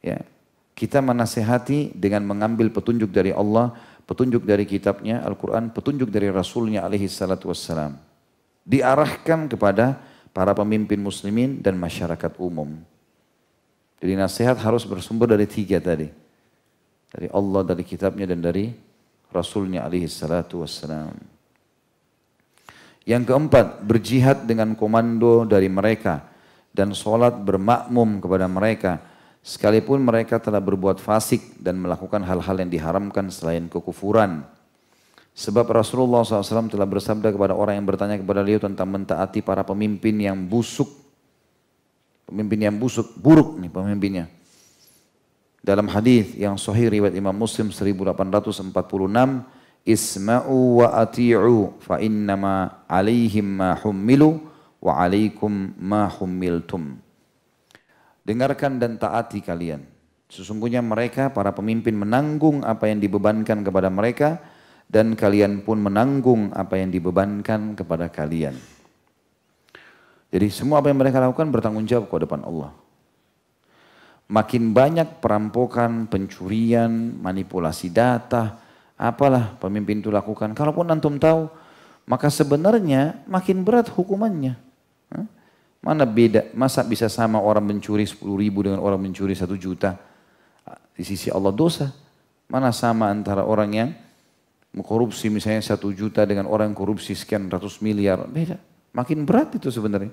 ya, kita menasihati dengan mengambil petunjuk dari Allah, petunjuk dari kitabnya, Al-Quran, petunjuk dari rasulnya alaihi salatu wassalam. Diarahkan kepada para pemimpin muslimin dan masyarakat umum. Jadi nasihat harus bersumber dari 3 tadi. Dari Allah, dari kitabnya dan dari rasulnya alaihi salatu wassalam. Yang keempat, berjihad dengan komando dari mereka dan sholat bermakmum kepada mereka. Sekalipun mereka telah berbuat fasik dan melakukan hal-hal yang diharamkan selain kekufuran. Sebab Rasulullah SAW telah bersabda kepada orang yang bertanya kepada beliau tentang mentaati para pemimpin yang busuk. Pemimpin yang busuk, buruk nih pemimpinnya. Dalam hadis yang sahih riwayat Imam Muslim 1846, Isma'u wa ati'u fa innama alaihim ma hummilu wa alaikum ma hummiltum. Dengarkan dan taati kalian. Sesungguhnya mereka, para pemimpin menanggung apa yang dibebankan kepada mereka dan kalian pun menanggung apa yang dibebankan kepada kalian. Jadi semua apa yang mereka lakukan bertanggung jawab ke depan Allah. Makin banyak perampokan, pencurian, manipulasi data, apalah pemimpin itu lakukan. Kalaupun antum tahu, maka sebenarnya makin berat hukumannya. Mana beda, masa bisa sama orang mencuri 10.000 dengan orang mencuri 1 juta? Di sisi Allah dosa. Mana sama antara orang yang mengkorupsi misalnya 1 juta dengan orang yang korupsi sekian ratus miliar? Beda. Makin berat itu sebenarnya.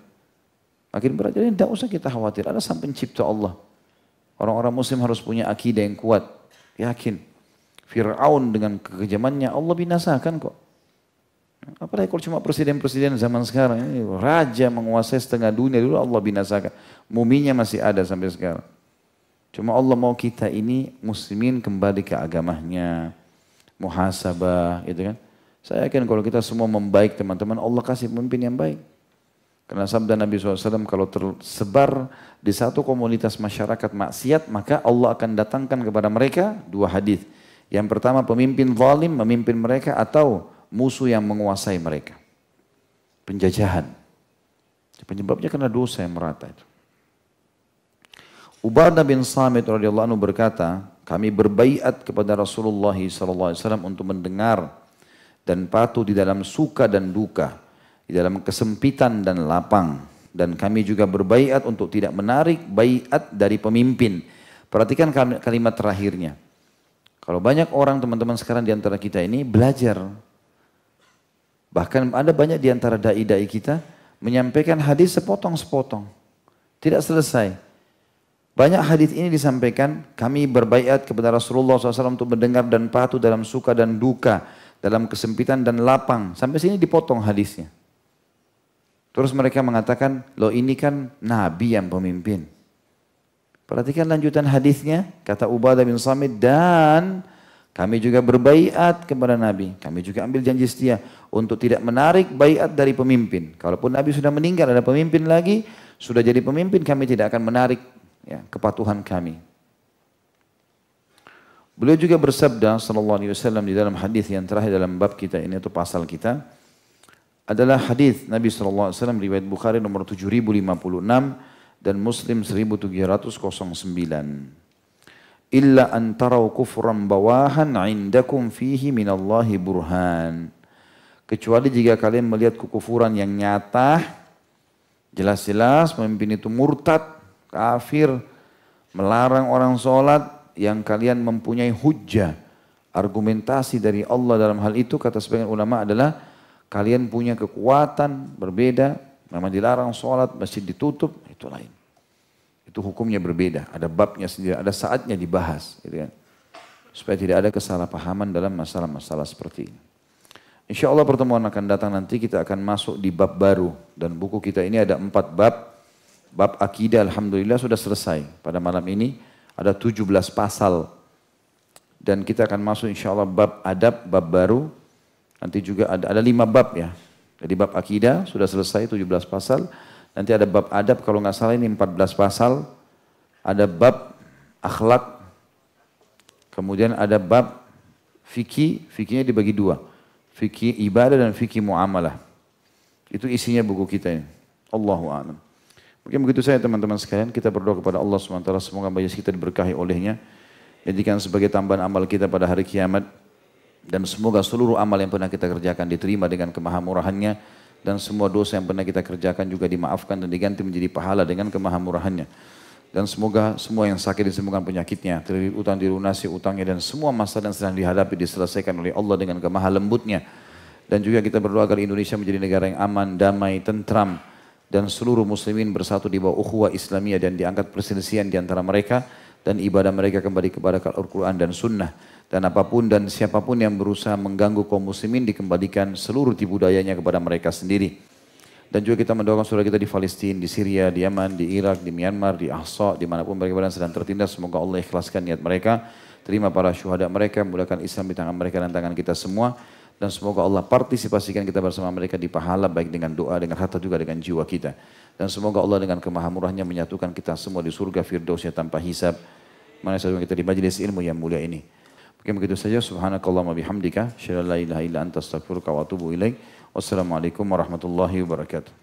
Makin berat, jadi tidak usah kita khawatir. Ada sang pencipta Allah. Orang-orang muslim harus punya akidah yang kuat. Yakin. Fir'aun dengan kekejamannya Allah binasakan kok. Apalagi kalau cuma presiden-presiden zaman sekarang. Ini raja menguasai setengah dunia dulu Allah binasakan. Muminya masih ada sampai sekarang. Cuma Allah mau kita ini muslimin kembali ke agamanya. Muhasabah gitu kan. Saya yakin kalau kita semua membaik teman-teman Allah kasih pemimpin yang baik. Karena sabda Nabi SAW kalau tersebar di satu komunitas masyarakat maksiat maka Allah akan datangkan kepada mereka dua hadis. Yang pertama pemimpin zalim memimpin mereka atau musuh yang menguasai mereka. Penjajahan. Penyebabnya karena dosa yang merata itu. Ubadah bin Samit radhiyallahu anhu berkata, kami berbaiat kepada Rasulullah SAW untuk mendengar dan patuh di dalam suka dan duka, di dalam kesempitan dan lapang. Dan kami juga berbaiat untuk tidak menarik baiat dari pemimpin. Perhatikan kalimat terakhirnya. Kalau banyak orang teman-teman sekarang di antara kita ini belajar. Bahkan ada banyak di antara dai-dai kita menyampaikan hadis sepotong-sepotong. Tidak selesai. Banyak hadis ini disampaikan, kami berbaiat kepada Rasulullah SAW untuk mendengar dan patuh dalam suka dan duka, dalam kesempitan dan lapang. Sampai sini dipotong hadisnya. Terus mereka mengatakan, loh ini kan Nabi yang pemimpin. Perhatikan lanjutan hadisnya, kata Ubadah bin Samit, dan kami juga berbaiat kepada Nabi. Kami juga ambil janji setia untuk tidak menarik baiat dari pemimpin. Kalaupun Nabi sudah meninggal, ada pemimpin lagi, sudah jadi pemimpin, kami tidak akan menarik kepatuhan kami. Beliau juga bersabda sallallahu alaihi wasallam di dalam hadis yang terakhir dalam bab kita ini atau pasal kita adalah hadis Nabi sallallahu alaihi wasallam riwayat Bukhari nomor 7056 dan Muslim 1709. Illa an tarau kufran bawahan indakum fihi minallahi burhan. Kecuali jika kalian melihat kekufuran yang nyata, jelas-jelas pemimpin itu murtad, kafir, melarang orang sholat, yang kalian mempunyai hujjah, argumentasi dari Allah dalam hal itu, kata sebagian ulama adalah kalian punya kekuatan berbeda, memang dilarang sholat, masjid ditutup, itu lain. Itu hukumnya berbeda, ada babnya sendiri, ada saatnya dibahas, gitu kan? Supaya tidak ada kesalahpahaman dalam masalah-masalah seperti ini. Insya Allah pertemuan akan datang nanti kita akan masuk di bab baru, dan buku kita ini ada 4 bab. Bab akidah alhamdulillah sudah selesai. Pada malam ini ada 17 pasal. Dan kita akan masuk insya Allah bab adab, bab baru. Nanti juga ada 5 bab ya. Jadi bab akidah sudah selesai 17 pasal. Nanti ada bab adab kalau nggak salah ini 14 pasal. Ada bab akhlak. Kemudian ada bab fikih. Fikihnya dibagi 2. Fikih ibadah dan fikih muamalah. Itu isinya buku kita ini. Allahu a'lam. Mungkin begitu saja teman-teman sekalian, kita berdoa kepada Allah SWT, semoga majelis kita diberkahi olehnya, jadikan sebagai tambahan amal kita pada hari kiamat, dan semoga seluruh amal yang pernah kita kerjakan diterima dengan kemahamurahannya, dan semua dosa yang pernah kita kerjakan juga dimaafkan dan diganti menjadi pahala dengan kemahamurahannya. Dan semoga semua yang sakit disembuhkan penyakitnya, terlilit utang dilunasi utangnya, dan semua masalah yang sedang dihadapi diselesaikan oleh Allah dengan kemaha lembutnya. Dan juga kita berdoa agar Indonesia menjadi negara yang aman, damai, tentram, dan seluruh muslimin bersatu di bawah ukhuwah Islamiyah dan diangkat perselisihan di antara mereka dan ibadah mereka kembali kepada Al-Quran dan Sunnah. Dan apapun dan siapapun yang berusaha mengganggu kaum muslimin dikembalikan seluruh tipu dayanya kepada mereka sendiri. Dan juga kita mendoakan saudara kita di Palestina, di Syria, di Yaman, di Irak, di Myanmar, di Ahsa, dimanapun mereka berada sedang tertindas. Semoga Allah ikhlaskan niat mereka, terima para syuhada mereka, mudahkan Islam di tangan mereka dan tangan kita semua. Dan semoga Allah partisipasikan kita bersama mereka di pahala baik dengan doa, dengan harta juga dengan jiwa kita. Dan semoga Allah dengan kemahamurahnya menyatukan kita semua di surga firdausnya tanpa hisab. Mana saja kita di majelis ilmu yang mulia ini. Mungkin begitu saja. Subhanakallahumma bihamdika. Asyhadu an la ilaha illa anta astaghfiruka wa atubu ilaik. Wassalamualaikum warahmatullahi wabarakatuh.